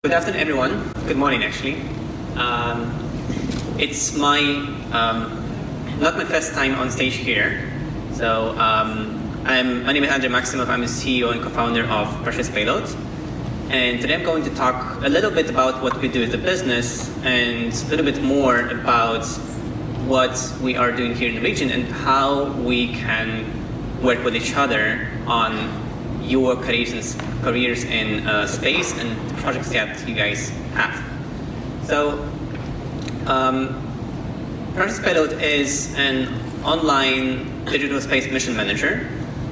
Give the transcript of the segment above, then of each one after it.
Good afternoon, everyone. Good morning, actually. It's my not my first time on stage here. So my name is Andrey Maksimov. I'm the CEO and co-founder of Precious Payload. And today I'm going to talk a little bit about what we do as a business and a little bit more about what we are doing here in the region and how we can work with each other on your careers in space and the projects that you guys have. So, Precious Payload is an online digital space mission manager.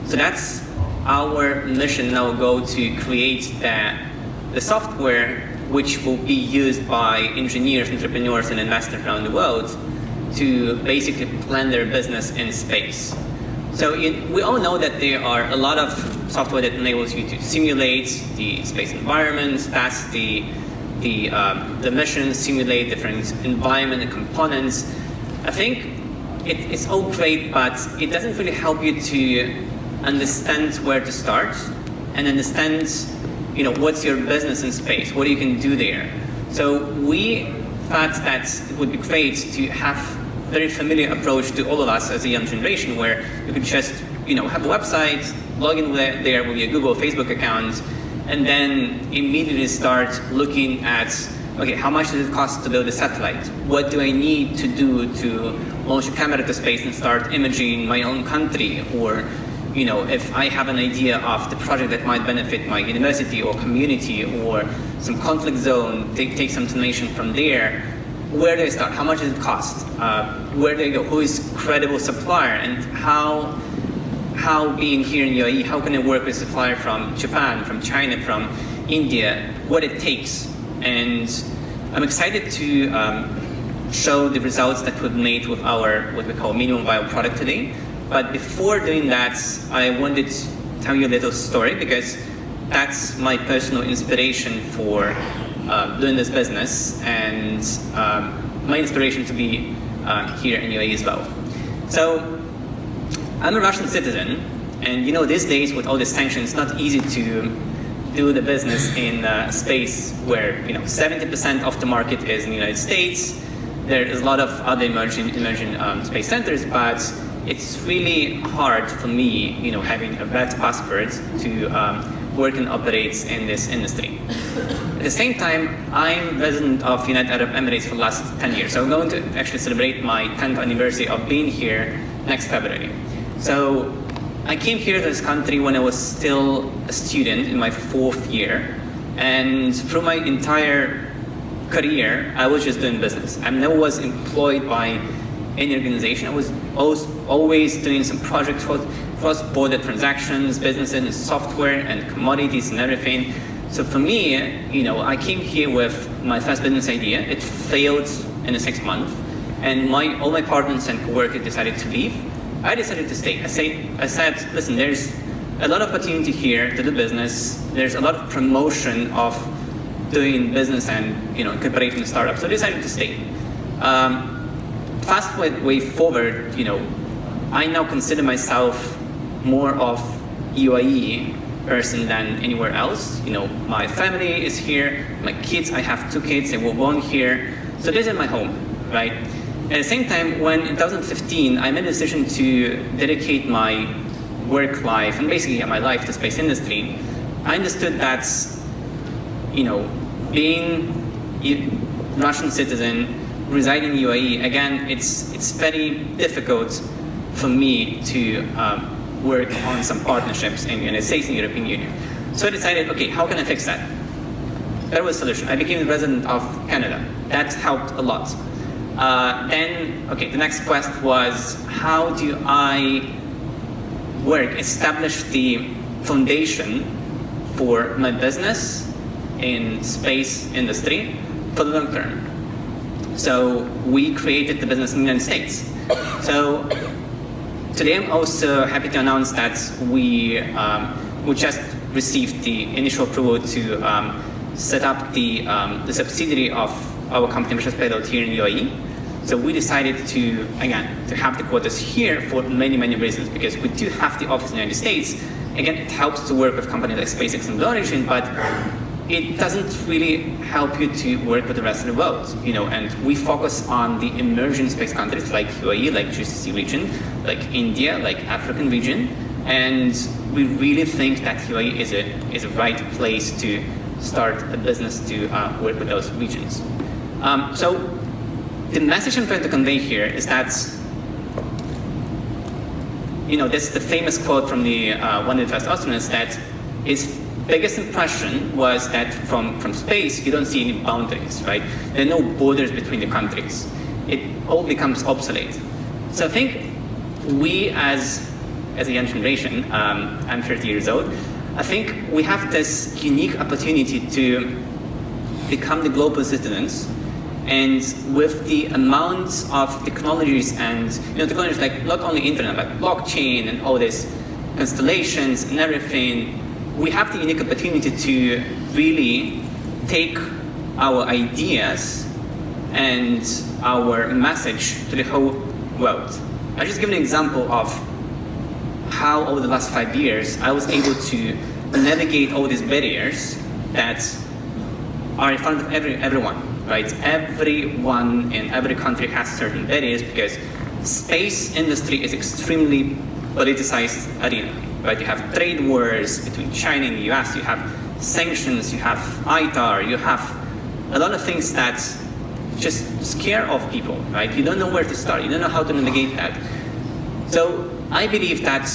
So that's our mission now, go to create the software which will be used by engineers, entrepreneurs, and investors around the world to basically plan their business in space. So we all know that there are a lot of software that enables you to simulate the space environment. That's the mission, simulate different environment and components. I think it's all great, but it doesn't really help you to understand where to start and understand, what's your business in space, what you can do there. So we thought that it would be great to have a very familiar approach to all of us as a young generation, where you could just, have a website, log in there with your Google, Facebook account, and then immediately start looking at, okay, how much does it cost to build a satellite? What do I need to do to launch a camera to space and start imaging my own country? Or, if I have an idea of the project that might benefit my university or community or some conflict zone, take some information from there. Where do I start? How much does it cost? Where do I go? Who is credible supplier? And how being here in UAE, how can I work with a supplier from Japan, from China, from India, what it takes? And I'm excited to show the results that we've made with our, what we call minimum viable product today. But before doing that, I wanted to tell you a little story, because that's my personal inspiration for doing this business, and my inspiration to be here in UAE as well. So I'm a Russian citizen, and these days with all this tension, it's not easy to do the business in space where 70% of the market is in the United States. There is a lot of other emerging space centers, but it's really hard for me, having a red passport to work and operate in this industry. At the same time, I'm resident of United Arab Emirates for the last 10 years. So I'm going to actually celebrate my 10th anniversary of being here next February. So I came here to this country when I was still a student in my 4th year. And through my entire career, I was just doing business. I never was employed by any organization. I was always doing some projects, cross-border transactions, business and software and commodities and everything. So for me, I came here with my first business idea. It failed in the 6th month, and all my partners and coworkers decided to leave. I decided to stay. I said, listen, there's a lot of opportunity here to do business. There's a lot of promotion of doing business and incorporating startups. So I decided to stay. Fast way forward, I now consider myself more of UAE person than anywhere else. My family is here, my kids, I have 2 kids, they were born here. So this is my home, right? At the same time, when in 2015, I made a decision to dedicate my work life and basically my life to space industry, I understood that, being a Russian citizen, residing in UAE, again, it's very difficult for me to work on some partnerships in the United States and European Union. So I decided, okay, how can I fix that? There was a solution. I became the resident of Canada. That helped a lot. Then, the next quest was, how do I establish the foundation for my business in space industry for the long term? So we created the business in the United States. So today I'm also happy to announce that we just received the initial approval to set up the subsidiary of our company, Precious Payload, here in UAE. So we decided to have the quarters here for many, many reasons, because we do have the office in the United States. Again, it helps to work with companies like SpaceX and Blue Origin, but it doesn't really help you to work with the rest of the world, and we focus on the emerging space countries like UAE, like GCC region, like India, like African region, and we really think that UAE is a right place to start a business to work with those regions. So the message I'm trying to convey here is that, this is the famous quote from the one of the first astronauts, that his biggest impression was that from space, you don't see any boundaries, right? There are no borders between the countries. It all becomes obsolete. So I think we as a young generation, I'm 30 years old, I think we have this unique opportunity to become the global citizens, and with the amount of technologies and technologies like not only internet, but blockchain and all these constellations and everything, we have the unique opportunity to really take our ideas and our message to the whole world. I'll just give an example of how over the last 5 years I was able to navigate all these barriers that are in front of everyone, right? Everyone in every country has certain barriers because space industry is extremely politicized arena, right? You have trade wars between China and the US, you have sanctions, you have ITAR, you have a lot of things that just scare off people, right? You don't know where to start, you don't know how to navigate that. So I believe that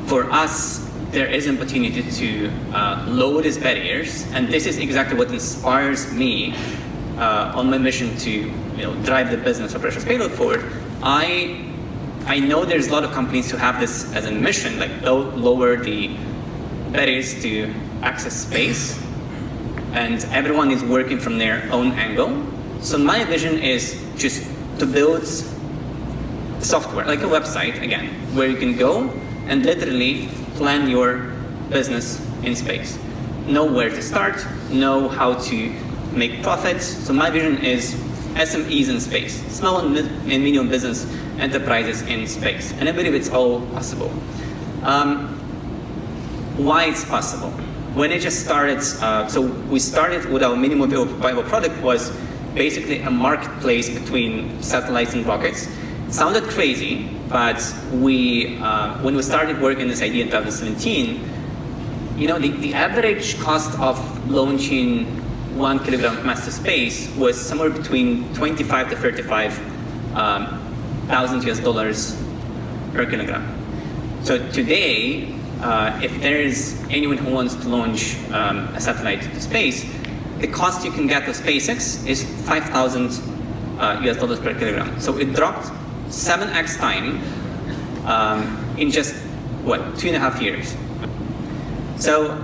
for us, there is an opportunity to lower these barriers, and this is exactly what inspires me on my mission to drive the business of Precious Payload forward. I know there's a lot of companies who have this as a mission, like lower the barriers to access space, and everyone is working from their own angle. So my vision is just to build software, like a website, again, where you can go and literally plan your business in space. Know where to start, know how to make profits. So my vision is SMEs in space, small and medium business enterprises in space. And I believe it's all possible. Why it's possible? When it just started, so we started with our minimum viable product was basically a marketplace between satellites and rockets. It sounded crazy, but when we started working on this idea in 2017, the average cost of launching 1 kilogram of mass to space was somewhere between 25 to 35 thousand US dollars per kilogram. So today, if there is anyone who wants to launch a satellite to space, the cost you can get with SpaceX is 5,000 US dollars per kilogram. So it dropped 7x time in just, 2.5 years. So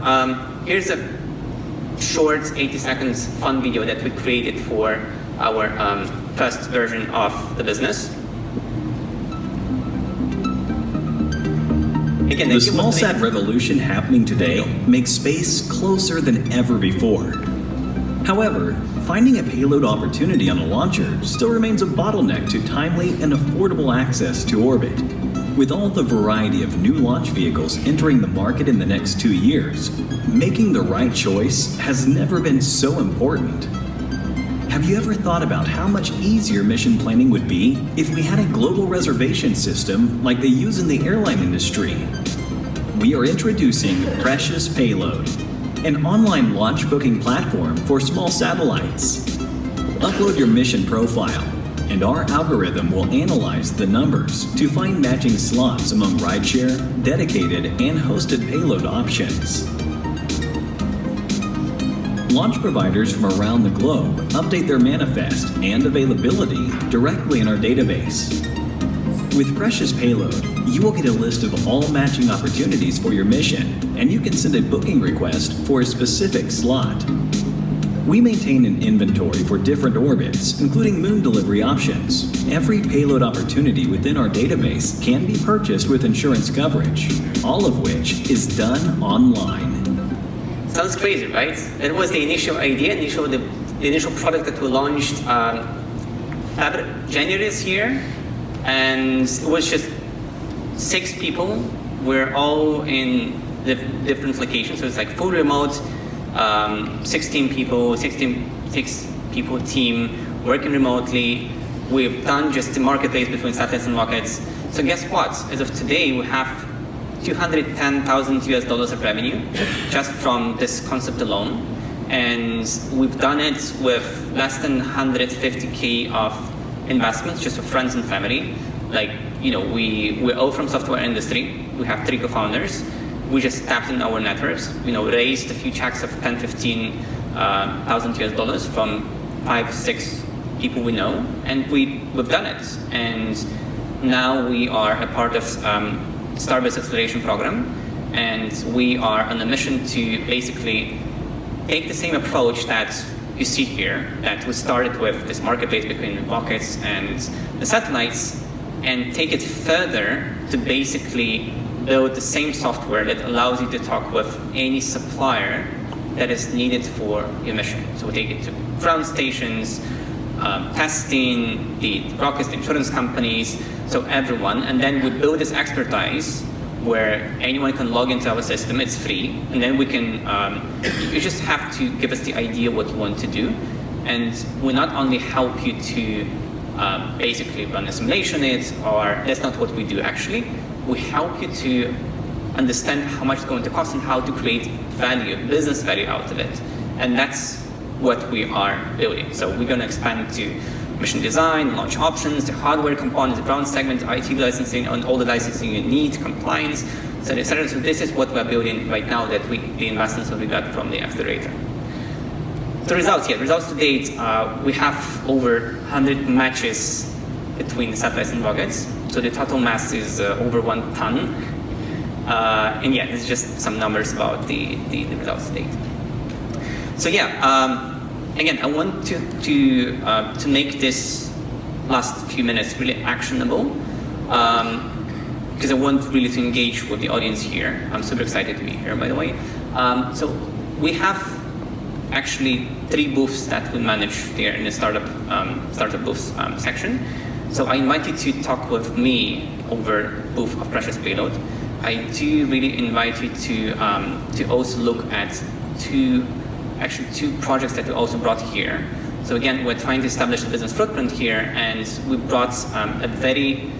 here's a short 80 seconds fun video that we created for our first version of the business. Again, the small-sat revolution happening today makes space closer than ever before. However, finding a payload opportunity on a launcher still remains a bottleneck to timely and affordable access to orbit. With all the variety of new launch vehicles entering the market in the next 2 years, making the right choice has never been so important. Have you ever thought about how much easier mission planning would be if we had a global reservation system like they use in the airline industry? We are introducing Precious Payload, an online launch booking platform for small satellites. Upload your mission profile, and our algorithm will analyze the numbers to find matching slots among rideshare, dedicated, and hosted payload options. Launch providers from around the globe update their manifest and availability directly in our database. With Precious Payload, you will get a list of all matching opportunities for your mission, and you can send a booking request for a specific slot. We maintain an inventory for different orbits, including moon delivery options. Every payload opportunity within our database can be purchased with insurance coverage, all of which is done online. Sounds crazy, right? That was the initial idea, the initial product that we launched January this year, and it was just 6 people. We're all in different locations, so it's like full remote. 16 people, 6 people team working remotely. We've done just the marketplace between satellites and rockets. So guess what? As of today, we have $210,000 of revenue just from this concept alone. And we've done it with less than 150K of investments, just for friends and family. Like, you know, we're all from software industry. We have 3 co-founders. We just tapped in our networks, you know, raised a few checks of $10,000–15,000 from 5–6 people we know, and we've done it. And now we are a part of Starbase Acceleration Program, and we are on a mission to basically take the same approach that you see here, that we started with this marketplace between the rockets and the satellites, and take it further to basically build the same software that allows you to talk with any supplier that is needed for your mission. So we take it to ground stations, testing, the rockets, the insurance companies, so everyone, and then we build this expertise where anyone can log into our system. It's free, and then we can, you just have to give us the idea what you want to do, and we not only help you to basically run a simulation or that's not what we do actually. We help you to understand how much it's going to cost and how to create value, business value out of it. And that's what we are building. So we're going to expand to mission design, launch options, the hardware components, the ground segment, IT licensing, and all the licensing you need, compliance, etc. So this is what we're building right now, that the investments that we got from the accelerator. The results here. Results to date, we have over 100 matches between the satellites and rockets. So the total mass is over 1 ton. And yeah, it's just some numbers about the results to date. So yeah, again, I want to make this last few minutes really actionable, because I want really to engage with the audience here. I'm super excited to be here, by the way. So we have actually 3 booths that we manage here in the startup booths section. So I invite you to talk with me over booth of Precious Payload. I do really invite you to also look at 2 projects that we also brought here. So again, we're trying to establish a business footprint here, and we brought a very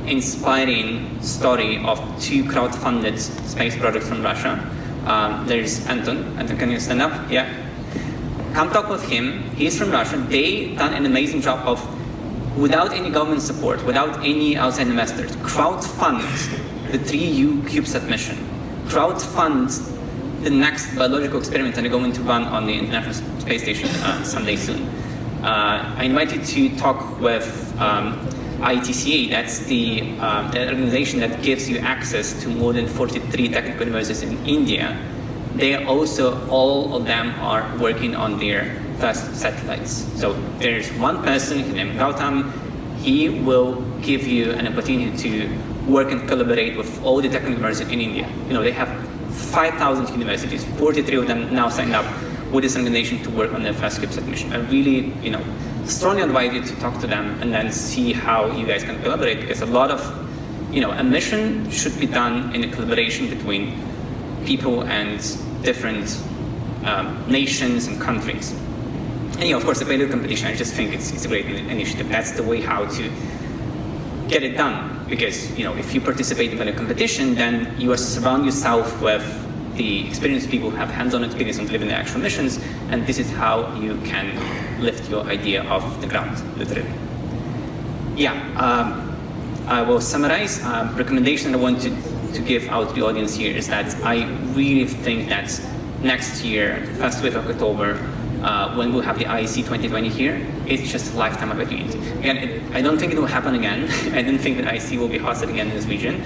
inspiring story of 2 crowd-funded space projects from Russia. There's Anton. Anton, can you stand up? Yeah. Come talk with him. He's from Russia. They done an amazing job of, without any government support, without any outside investors, crowd-fund the 3U CubeSat mission, crowd-fund the next biological experiment that they're going to run on the International Space Station someday soon. I invite you to talk with ITCA. That's the organization that gives you access to more than 43 technical universities in India. They also, all of them are working on their first satellites. So there's one person, his name is Gautam. He will give you an opportunity to work and collaborate with all the technical universities in India. You know, they have 5,000 universities, 43 of them now signed up with this organization to work on their first CubeSat mission. I really, you know, strongly advise you to talk to them and then see how you guys can collaborate, because a lot of, you know, a mission should be done in a collaboration between people and different nations and countries. And yeah, of course, the payload competition, I just think it's a great initiative. That's the way how to get it done. Because, you know, if you participate in a competition, then you surround yourself with the experienced people who have hands-on experience on delivering the actual missions, and this is how you can lift your idea off the ground, literally. Yeah, I will summarize. Recommendation I want to give out to the audience here is that I really think that next year, first week of October, when we'll have the IEC 2020 here, it's just a lifetime opportunity. Again, I don't think it will happen again. I don't think that IEC will be hosted again in this region,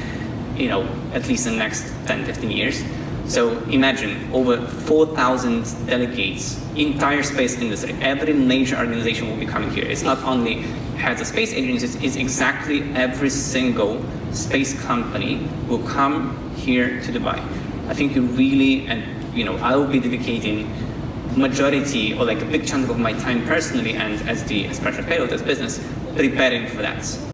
you know, at least in the next 10, 15 years. So imagine over 4,000 delegates, entire space industry, every major organization will be coming here. It's not only heads of space agencies, it's exactly every single space company will come here to Dubai. I think you really, and you know, I will be dedicating majority or like a big chunk of my time personally and as Precious Payload as business preparing for that.